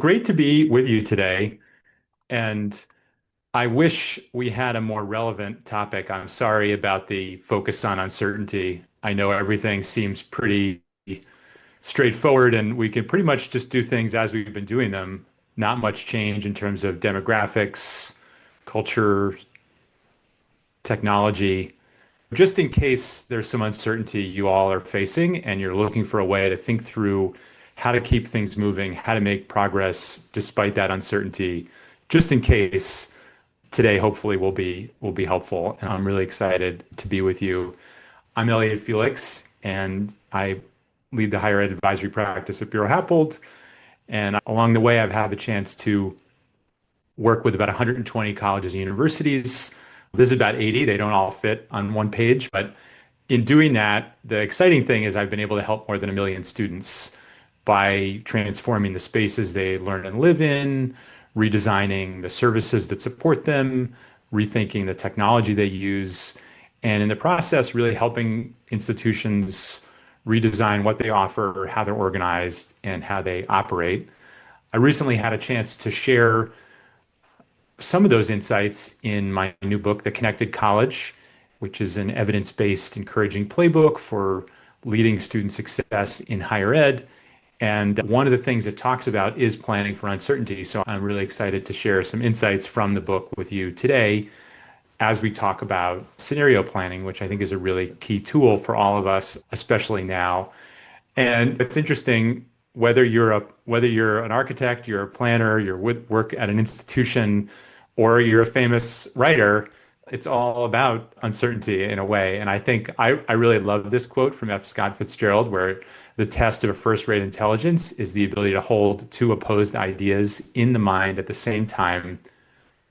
Great to be with you today. And I wish we had a more relevant topic. I'm sorry about the focus on uncertainty. I know everything seems pretty straightforward, and we can pretty much just do things as we've been doing them. Not much change in terms of demographics, culture, technology. Just in case there's some uncertainty you all are facing and you're looking for a way to think through how to keep things moving, how to make progress despite that uncertainty, just in case today hopefully will be helpful. And I'm really excited to be with you. I'm Elliot Felix, and I lead the higher ed advisory practice at Bureau Happold. And along the way, I've had the chance to work with about 120 colleges and universities. This is about 80. They don't all fit on one page, but in doing that, the exciting thing is I've been able to help more than 1 million students by transforming the spaces they learn and live in, redesigning the services that support them, rethinking the technology they use, and in the process, really helping institutions redesign what they offer, how they're organized, and how they operate. I recently had a chance to share some of those insights in my new book, The Connected College, which is an evidence-based encouraging playbook for leading student success in higher ed. And one of the things it talks about is planning for uncertainty. So I'm really excited to share some insights from the book with you today as we talk about scenario planning, which I think is a really key tool for all of us, especially now. And it's interesting whether you're an architect, you're a planner, you're with work at an institution, or you're a famous writer, it's all about uncertainty in a way. And I think I really love this quote from F. Scott Fitzgerald, where the test of a first-rate intelligence is the ability to hold two opposed ideas in the mind at the same time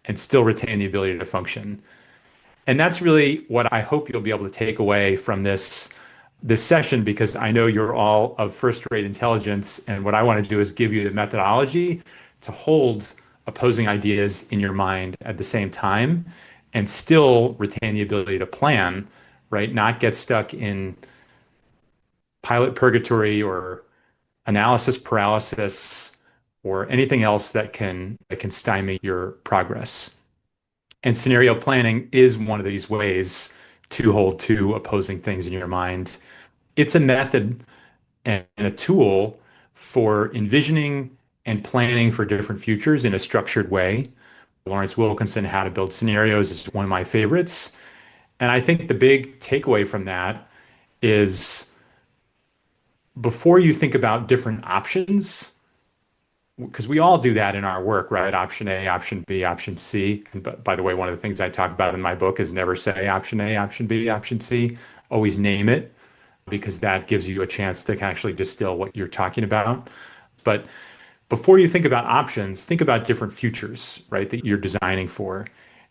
and still retain the ability to function. And that's really what I hope you'll be able to take away from this session, because I know you're all of first-rate intelligence, and what I want to do is give you the methodology to hold opposing ideas in your mind at the same time and still retain the ability to plan, right? Not get stuck in pilot purgatory or analysis paralysis or anything else that can stymie your progress. And scenario planning is one of these ways to hold two opposing things in your mind. It's a method and a tool for envisioning and planning for different futures in a structured way. Lawrence Wilkinson, How to Build Scenarios, is one of my favorites. And I think the big takeaway from that is before you think about different options, because we all do that in our work, right? Option A, option B, option C. And by the way, one of the things I talk about in my book is never say option A, option B, option C. Always name it, because that gives you a chance to actually distill what you're talking about. But before you think about options, think about different futures, right, that you're designing for.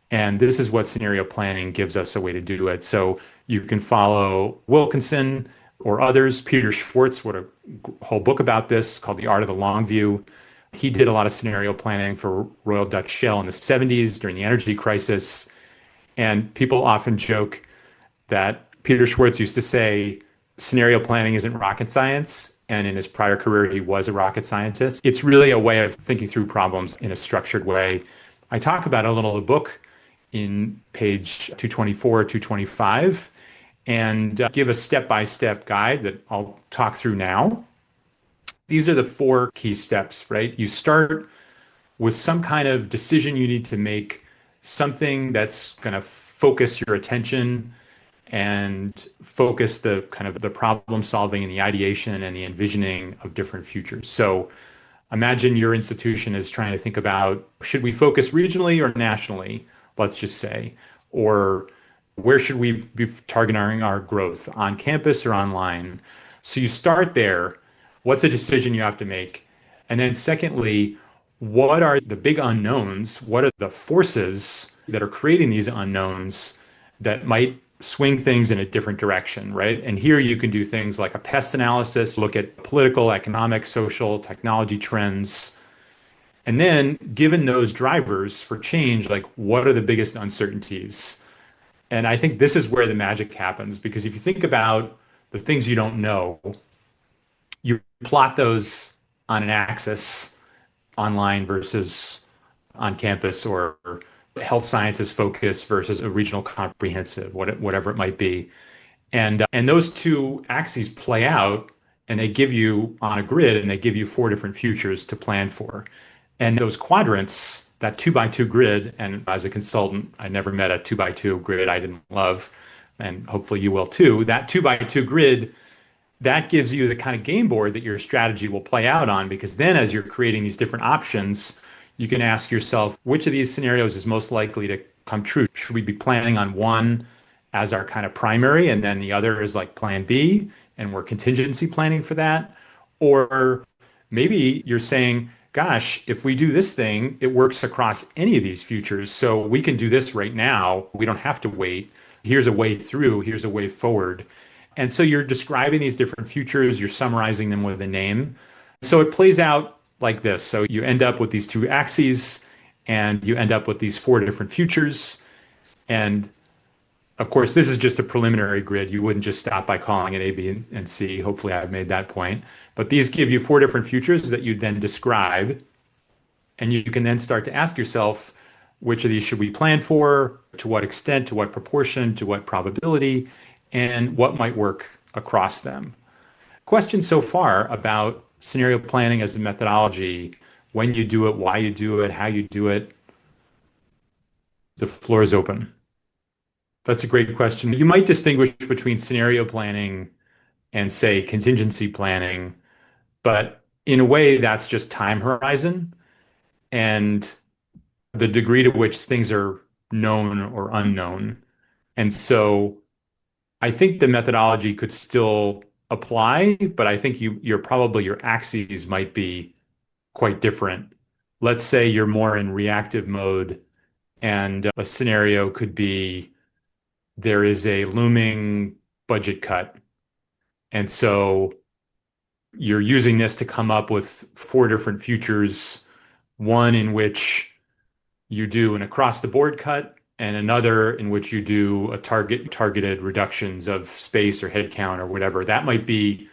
And this is what scenario planning gives us a way to do it. So you can follow Wilkinson or others. Peter Schwartz wrote a whole book about this called The Art of the Long View. He did a lot of scenario planning for Royal Dutch Shell in the 70s during the energy crisis. And people often joke that Peter Schwartz used to say scenario planning isn't rocket science. And in his prior career, he was a rocket scientist. It's really a way of thinking through problems in a structured way. I talk about it a little in the book in page 224, 225, and give a step-by-step guide that I'll talk through now. These are the four key steps, right? You start with some kind of decision you need to make, something that's going to focus your attention and focus the kind of the problem solving and the ideation and the envisioning of different futures. So imagine your institution is trying to think about, should we focus regionally or nationally, let's just say, or where should we be targeting our growth, on campus or online? So you start there. What's a decision you have to make? And then secondly, what are the big unknowns? What are the forces that are creating these unknowns that might swing things in a different direction, right? And here you can do things like a pest analysis, look at political, economic, social, technology trends. And then given those drivers for change, like what are the biggest uncertainties? And I think this is where the magic happens, because if you think about the things you don't know, you plot those on an axis online versus on campus, or health sciences focus versus a regional comprehensive, whatever it might be. And those two axes play out, and they give you on a grid, and they give you four different futures to plan for. And those quadrants, that two by two grid, and as a consultant, I never met a two by two grid I didn't love, and hopefully you will too. That two by two grid, that gives you the kind of game board that your strategy will play out on, because then as you're creating these different options, you can ask yourself, which of these scenarios is most likely to come true? Should we be planning on one as our kind of primary, and then the other is like plan B, and we're contingency planning for that? Or maybe you're saying, gosh, if we do this thing, it works across any of these futures. So we can do this right now. We don't have to wait. Here's a way through, here's a way forward. And so you're describing these different futures, you're summarizing them with a name. So it plays out like this. So you end up with these two axes, and you end up with these four different futures. And of course, this is just a preliminary grid. You wouldn't just stop by calling it A, B, and C. Hopefully, I've made that point. But these give you four different futures that you then describe. And you can then start to ask yourself, which of these should we plan for? To what extent? To what proportion? To what probability? And what might work across them? Questions so far about scenario planning as a methodology, when you do it, why you do it, how you do it. The floor is open. That's a great question. You might distinguish between scenario planning and, say, contingency planning, but in a way, that's just time horizon and the degree to which things are known or unknown. And so I think the methodology could still apply, but I think your axes might be quite different. Let's say you're more in reactive mode, and a scenario could be there is a looming budget cut. And so you're using this to come up with four different futures, one in which you do an across the board cut, and another in which you do a targeted reductions of space or headcount or whatever. That might be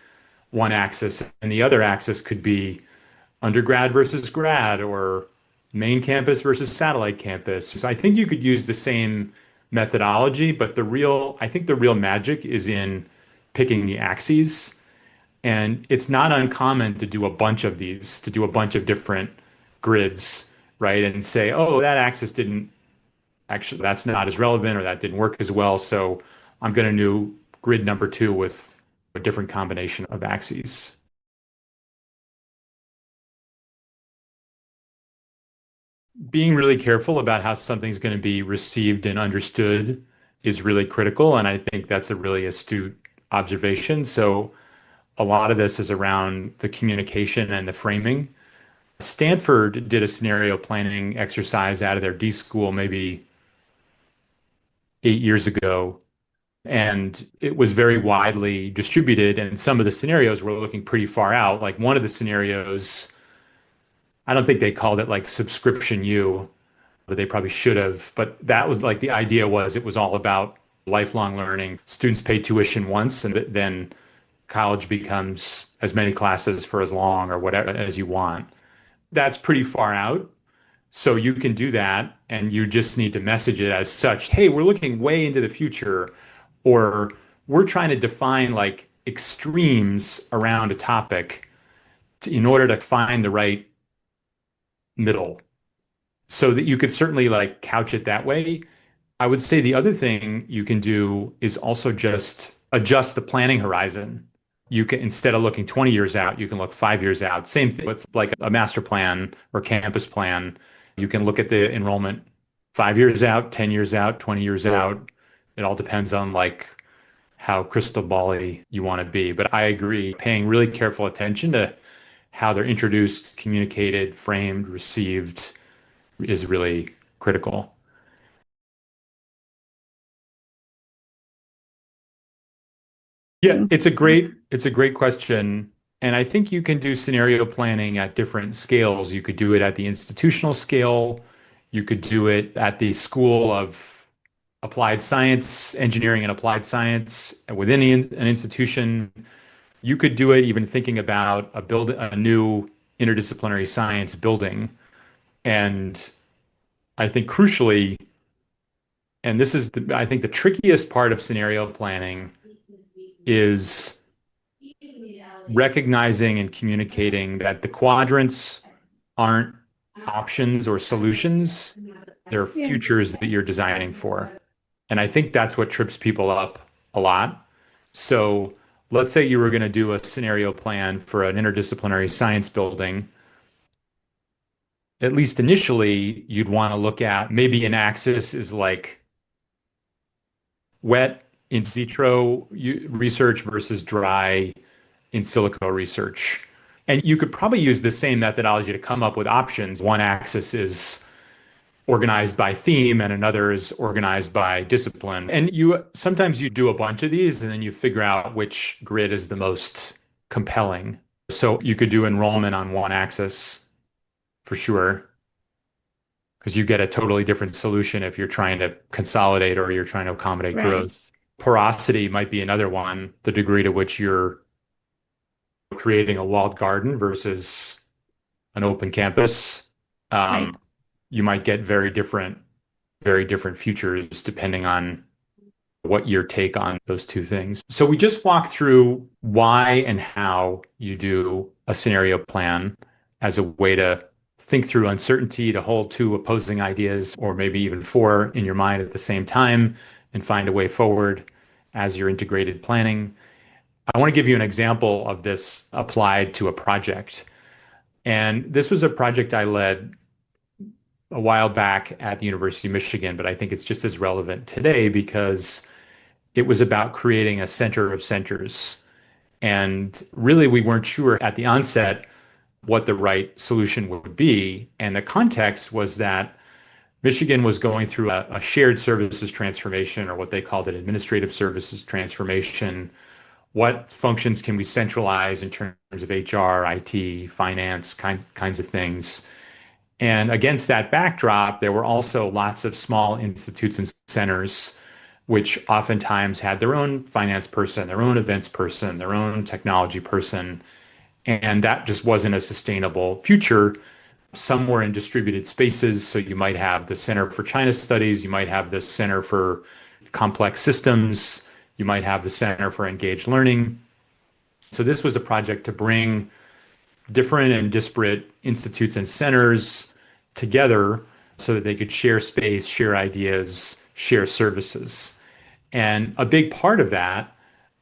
one axis, and the other axis could be undergrad versus grad, or main campus versus satellite campus. So I think you could use the same methodology, but I think the real magic is in picking the axes. And it's not uncommon to do a bunch of these, to do a bunch of different grids, right? And say, oh, that axis didn't actually, that's not as relevant, or that didn't work as well. So I'm going to do grid number two with a different combination of axes. Being really careful about how something's going to be received and understood is really critical. And I think that's a really astute observation. So a lot of this is around the communication and the framing. Stanford did a scenario planning exercise out of their D school maybe 8 years ago, and it was very widely distributed. And some of the scenarios were looking pretty far out. Like one of the scenarios, I don't think they called it like subscription U, but they probably should have. But that was like the idea was it was all about lifelong learning. Students pay tuition once, and then college becomes as many classes for as long or whatever as you want. That's pretty far out. So you can do that, and you just need to message it as such. Hey, we're looking way into the future, or we're trying to define like extremes around a topic in order to find the right middle. So that you could certainly like couch it that way. I would say the other thing you can do is also just adjust the planning horizon. You can, instead of looking 20 years out, you can look 5 years out. Same thing with like a master plan or campus plan. You can look at the enrollment 5 years out, 10 years out, 20 years out. It all depends on like how crystal bally you want to be. But I agree, paying really careful attention to how they're introduced, communicated, framed, received is really critical. Yeah, it's a great question. And I think you can do scenario planning at different scales. You could do it at the institutional scale. You could do it at the School of Applied Science, Engineering and Applied Science within an institution. You could do it even thinking about a new interdisciplinary science building. And I think crucially, and this is I think the trickiest part of scenario planning is recognizing and communicating that the quadrants aren't options or solutions, they're Yeah. futures that you're designing for. And I think that's what trips people up a lot. So let's say you were going to do a scenario plan for an interdisciplinary science building. At least initially, you'd want to look at maybe an axis is like wet in vitro research versus dry in silico research. And you could probably use the same methodology to come up with options. One axis is organized by theme and another is organized by discipline. And you sometimes you do a bunch of these and then you figure out which grid is the most compelling. So you could do enrollment on one axis for sure, because you get a totally different solution if you're trying to consolidate or you're trying to accommodate Right. growth. Porosity might be another one, the degree to which you're creating a walled garden versus an open campus. Right. Um, you might get very different futures depending on what your take on those two things. So we just walked through why and how you do a scenario plan as a way to think through uncertainty, to hold two opposing ideas, or maybe even four in your mind at the same time and find a way forward as you're integrated planning. I want to give you an example of this applied to a project. And this was a project I led a while back at the University of Michigan, but I think it's just as relevant today because it was about creating a center of centers. And really, we weren't sure at the onset what the right solution would be. And the context was that Michigan was going through a shared services transformation, or what they called an administrative services transformation. What functions can we centralize in terms of HR, IT, finance, kinds of things? And against that backdrop, there were also lots of small institutes and centers, which oftentimes had their own finance person, their own events person, their own technology person. And that just wasn't a sustainable future. Some were in distributed spaces. So you might have the Center for China Studies, you might have the Center for Complex Systems, you might have the Center for Engaged Learning. So this was a project to bring different and disparate institutes and centers together so that they could share space, share ideas, share services. And a big part of that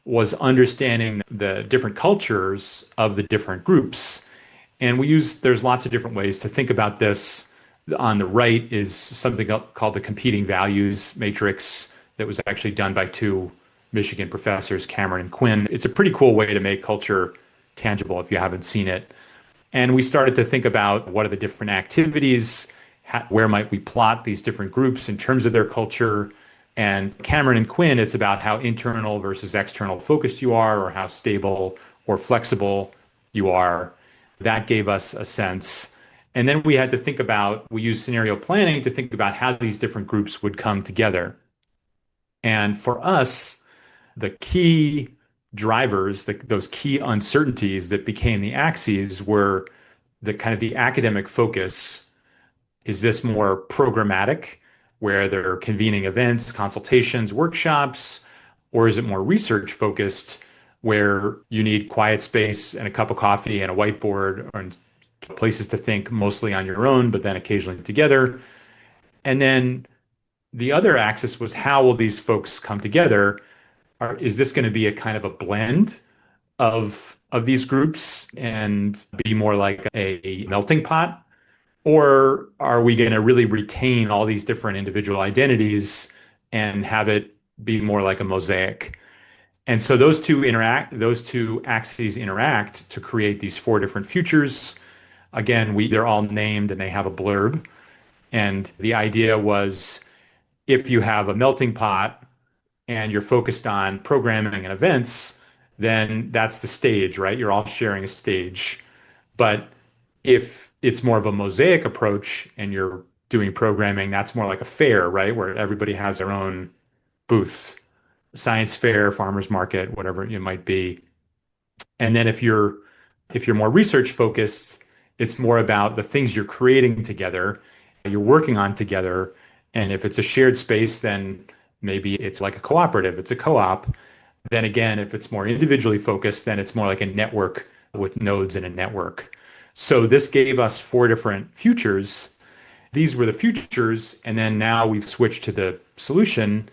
was understanding the different cultures of the different groups. And there's lots of different ways to think about this. On the right is something called the competing values matrix that was actually done by two Michigan professors, Cameron and Quinn. It's a pretty cool way to make culture tangible if you haven't seen it. And we started to think about what are the different activities, where might we plot these different groups in terms of their culture. And Cameron and Quinn, it's about how internal versus external focused you are, or how stable or flexible you are. That gave us a sense. And then we used scenario planning to think about how these different groups would come together. And for us, the key drivers, those key uncertainties that became the axes were the kind of the academic focus. Is this more programmatic, where they're convening events, consultations, workshops, or is it more research focused, where you need quiet space and a cup of coffee and a whiteboard and places to think mostly on your own, but then occasionally together? And then the other axis was how will these folks come together? Is this going to be a kind of a blend of these groups and be more like a melting pot? Or are we going to really retain all these different individual identities and have it be more like a mosaic? And so those two axes interact to create these four different futures. Again, they're all named and they have a blurb. And the idea was if you have a melting pot and you're focused on programming and events, then that's the stage, right? You're all sharing a stage. But if it's more of a mosaic approach and you're doing programming, that's more like a fair, right? Where everybody has their own booths, science fair, farmers market, whatever it might be. And then if you're more research focused, It's more about the things you're creating together, you're working on together. And if it's a shared space, then maybe it's like a cooperative, it's a co-op. Then again, if it's more individually focused, then it's more like a network with nodes in a network. So this gave us four different futures. These were the futures, and then now we've switched to the solution,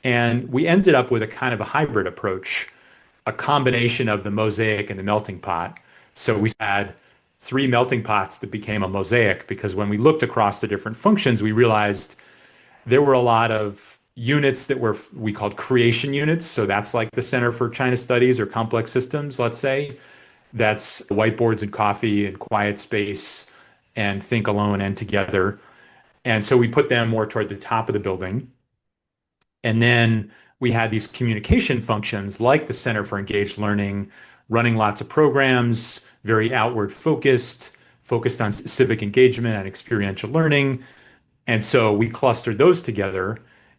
and we ended up with a kind of a hybrid approach, a combination of the mosaic and the melting pot. So we had three melting pots that became a mosaic because when we looked across the different functions, we realized there were a lot of units that were we called creation units. So that's like the Center for China Studies or Complex Systems, let's say. That's whiteboards and coffee and quiet space and think alone and together. And so we put them more toward the top of the building. And then we had these communication functions like the Center for Engaged Learning, running lots of programs, very outward focused, focused on civic engagement and experiential learning. And so we clustered those together.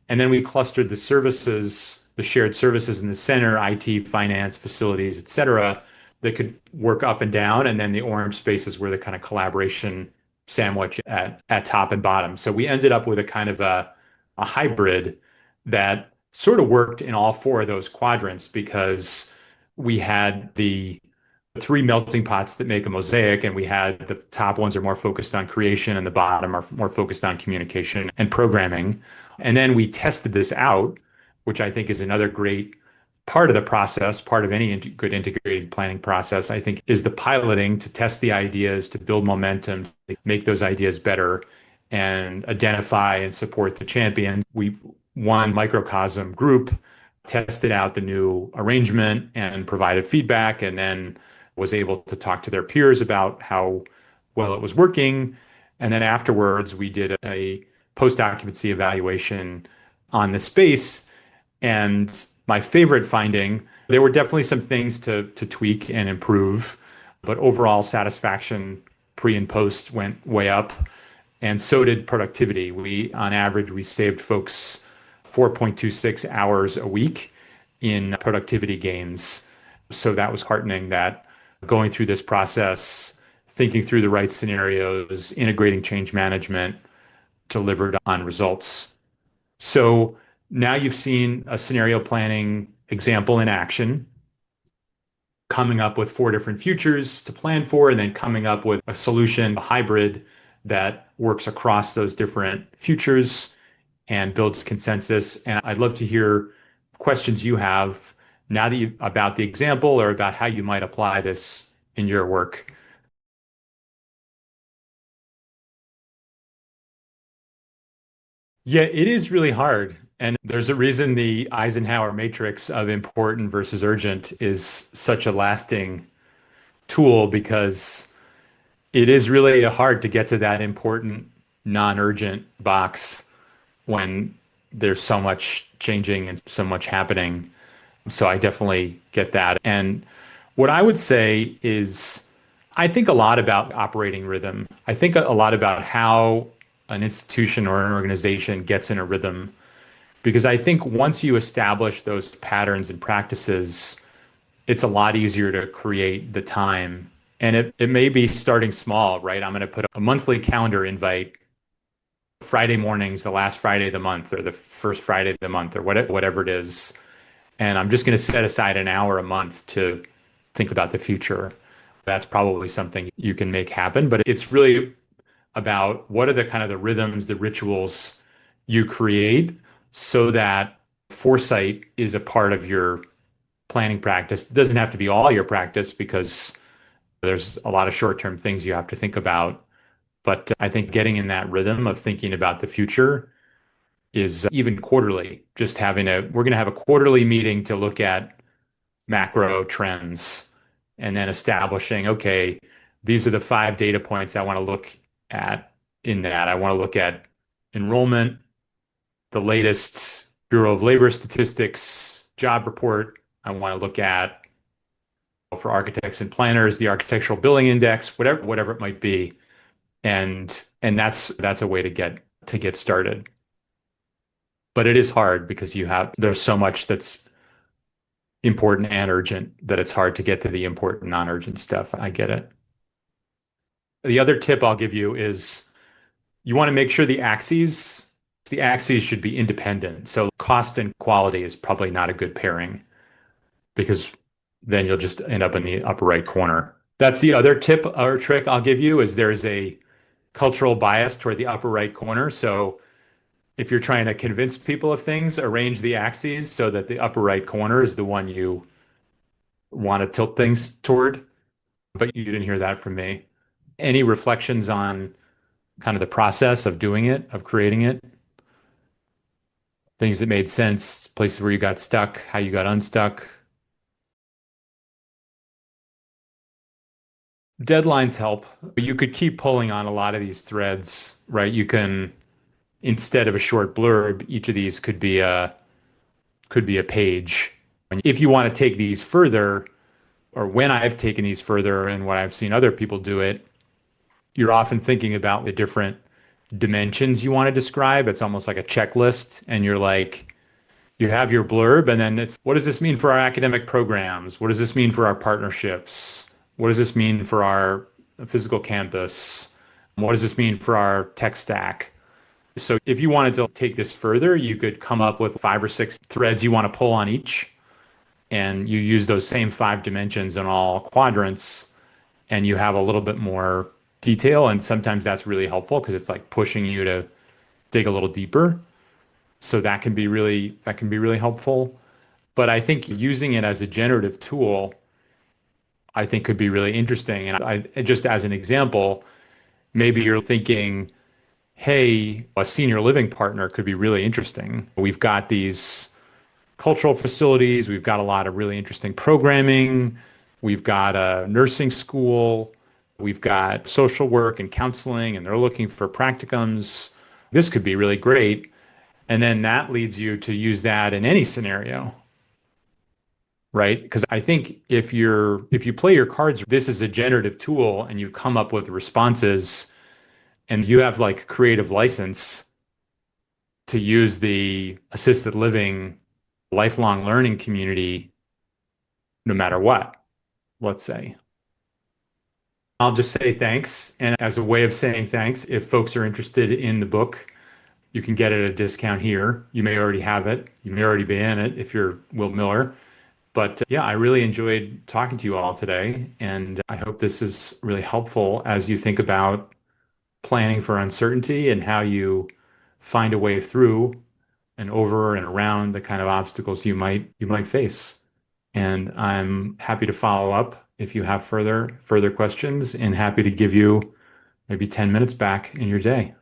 And then we clustered the services, the shared services in the center, IT, finance, facilities, et cetera, that could work up and down. And then the orange spaces were the kind of collaboration sandwich at top and bottom. So we ended up with a kind of a hybrid that sort of worked in all four of those quadrants because we had the three melting pots that make a mosaic, and we had the top ones are more focused on creation and the bottom are more focused on communication and programming. And then we tested this out, which I think is another great part of the process, part of any good integrated planning process, I think, is the piloting to test the ideas, to build momentum, to make those ideas better and identify and support the champions. We one microcosm group tested out the new arrangement and provided feedback, and then was able to talk to their peers about how well it was working. And then afterwards, we did a post-occupancy evaluation on the space. And my favorite finding, there were definitely some things to tweak and improve, but overall satisfaction pre and post went way up. And so did productivity. On average, we saved folks 4.26 hours a week in productivity gains. So that was heartening that going through this process, thinking through the right scenarios, integrating change management delivered on results. So now you've seen a scenario planning example in action, coming up with four different futures to plan for, and then coming up with a solution, a hybrid that works across those different futures and builds consensus. And I'd love to hear questions you have now that about the example or about how you might apply this in your work. Yeah, it is really hard. And there's a reason the Eisenhower matrix of important versus urgent is such a lasting tool because it is really hard to get to that important non-urgent box when there's so much changing and so much happening. So I definitely get that. And what I would say is I think a lot about operating rhythm. I think a lot about how an institution or an organization gets in a rhythm. Because I think once you establish those patterns and practices, it's a lot easier to create the time. And it may be starting small, right? I'm going to put a monthly calendar invite Friday mornings, the last Friday of the month, or the first Friday of the month, or whatever it is. And I'm just going to set aside an hour a month to think about the future. That's probably something you can make happen, but it's really about what are the kind of the rhythms, the rituals you create so that foresight is a part of your planning practice. It doesn't have to be all your practice because there's a lot of short-term things you have to think about. But I think getting in that rhythm of thinking about the future is even quarterly, just we're going to have a quarterly meeting to look at macro trends and then establishing, okay, these are the five data points I want to look at in that. I want to look at enrollment, the latest Bureau of Labor Statistics job report. I want to look at, for architects and planners, the Architectural Billing Index, whatever it might be. And that's a way to get started. But it is hard because there's so much that's important and urgent that it's hard to get to the important non-urgent stuff. I get it. The other tip I'll give you is you want to make sure the axes should be independent. So cost and quality is probably not a good pairing because then you'll just end up in the upper right corner. That's the other tip or trick I'll give you is there's a cultural bias toward the upper right corner. So if you're trying to convince people of things, arrange the axes so that the upper right corner is the one you want to tilt things toward. But you didn't hear that from me. Any reflections on kind of the process of doing it, of creating it? Things that made sense, places where you got stuck, how you got unstuck? Deadlines help. You could keep pulling on a lot of these threads, right? You can, instead of a short blurb, each of these could be a page. And if you want to take these further, or when I've taken these further and when I've seen other people do it, you're often thinking about the different dimensions you want to describe. It's almost like a checklist, and you're like, you have your blurb, and then it's what does this mean for our academic programs? What does this mean for our partnerships? What does this mean for our physical campus? What does this mean for our tech stack? So if you wanted to take this further, you could come up with 5 or 6 threads you want to pull on each, and you use those same 5 dimensions in all quadrants, and you have a little bit more detail. And sometimes that's really helpful because it's like pushing you to dig a little deeper. So that can be really helpful. But I think using it as a generative tool, I think could be really interesting. And just as an example, maybe you're thinking, hey, a senior living partner could be really interesting. We've got these cultural facilities, we've got a lot of really interesting programming, we've got a nursing school, we've got social work and counseling, and they're looking for practicums. This could be really great. And then that leads you to use that in any scenario, right? Because I think if you play your cards, this is a generative tool and you come up with responses and you have like creative license to use the assisted living lifelong learning community no matter what, let's say. I'll just say thanks. And as a way of saying thanks, if folks are interested in the book, you can get it at a discount here. You may already have it. You may already be in it if you're Will Miller. But yeah, I really enjoyed talking to you all today. And I hope this is really helpful as you think about planning for uncertainty and how you find a way through and over and around the kind of obstacles you might face. And I'm happy to follow up if you have further questions and happy to give you maybe 10 minutes back in your day.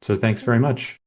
So thanks very much.